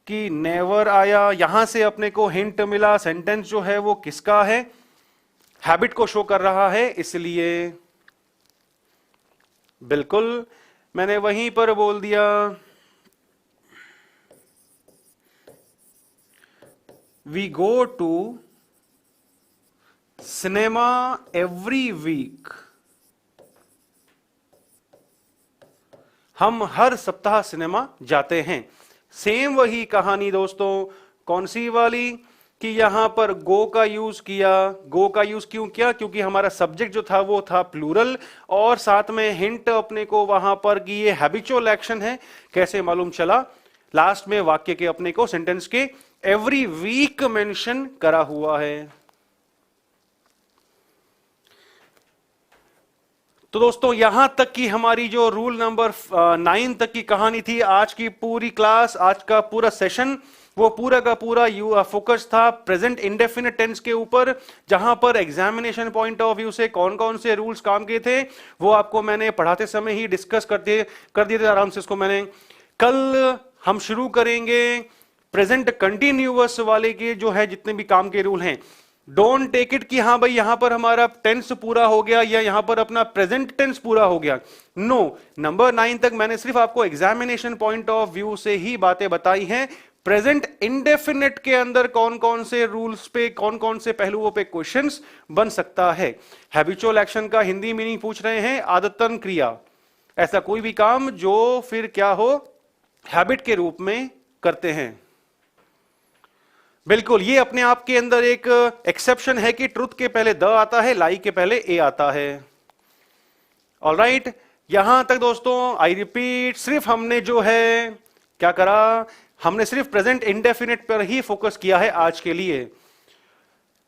कि नेवर आया, यहां से अपने को हिंट मिला, सेंटेंस जो है वो किसका है? हैबिट को शो कर रहा है, इसलिए बिल्कुल मैंने वहीं पर बोल दिया, we go to cinema every week. हम हर सप्ताह सिनेमा जाते हैं। सेम वही कहानी दोस्तों, कौन सी वाली कि यहां पर गो का यूज किया। गो का यूज क्यों किया? क्योंकि हमारा सब्जेक्ट जो था वो था प्लूरल, और साथ में हिंट अपने को वहां पर कि ये हैबिचुअल एक्शन है। कैसे मालूम चला? लास्ट में वाक्य के अपने को, सेंटेंस के एवरी वीक मेंशन करा हुआ है। तो दोस्तों यहां तक की हमारी जो रूल नंबर 9 तक की कहानी थी। आज की पूरी क्लास, आज का पूरा सेशन, वो पूरा का पूरा फोकस था प्रेजेंट इंडेफिनिट टेंस के ऊपर, जहां पर एग्जामिनेशन पॉइंट ऑफ व्यू से कौन कौन से रूल्स काम के थे वो आपको मैंने पढ़ाते समय ही डिस्कस कर दिए थे आराम से। इसको मैंने, कल हम शुरू करेंगे प्रेजेंट कंटिन्यूअस वाले के जो है जितने भी काम के रूल हैं। डोंट टेक इट कि हाँ भाई यहां पर हमारा टेंस पूरा हो गया या यहां पर अपना प्रेजेंट टेंस पूरा हो गया। नो, नंबर 9 तक मैंने सिर्फ आपको एग्जामिनेशन पॉइंट ऑफ व्यू से ही बातें बताई हैं। प्रेजेंट इंडेफिनिट के अंदर कौन कौन से रूल्स पे, कौन कौन से पहलुओं पे क्वेश्चंस बन सकता है। हैबिचुअल एक्शन का हिंदी मीनिंग पूछ रहे हैं, आदतन क्रिया, ऐसा कोई भी काम जो फिर क्या हो, हैबिट के रूप में करते हैं। बिल्कुल, ये अपने आप के अंदर एक एक्सेप्शन है कि ट्रुथ के पहले द आता है, लाई के पहले ए आता है। ऑलराइट, यहां तक दोस्तों आई रिपीट, सिर्फ हमने जो है क्या करा, हमने सिर्फ प्रेजेंट इंडेफिनिट पर ही फोकस किया है आज के लिए।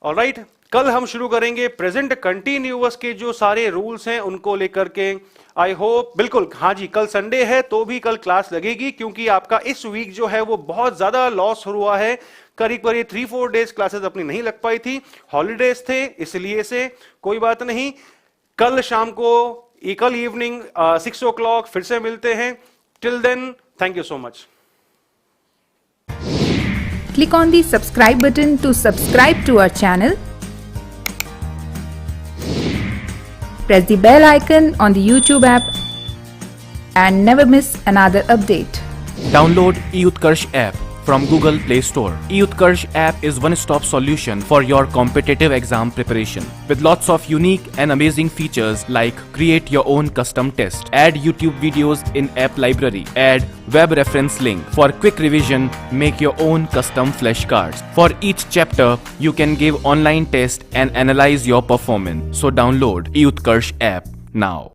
ऑलराइट, कल हम शुरू करेंगे प्रेजेंट कंटिन्यूअस के जो सारे रूल्स हैं उनको लेकर के। आई होप, बिल्कुल हाँ जी, कल संडे है तो भी कल क्लास लगेगी, क्योंकि आपका इस वीक जो है वो बहुत ज्यादा लॉस हुआ है। करीब करीब 3-4 डेज क्लासेस अपनी नहीं लग पाई थी, हॉलीडेज थे, इसलिए से कोई बात नहीं। कल शाम को, कल इवनिंग 6 o'clock फिर से मिलते हैं। Till then, thank you so much. Click on the subscribe button to subscribe to our channel. Press the bell icon on the YouTube app and never miss another update. Download eUtkarsh app from Google Play Store. eUtkarsh app is one-stop solution for your competitive exam preparation. With lots of unique and amazing features like create your own custom test, add YouTube videos in app library, add web reference link. For quick revision, make your own custom flashcards. For each chapter, you can give online test and analyze your performance. So download eUtkarsh app now.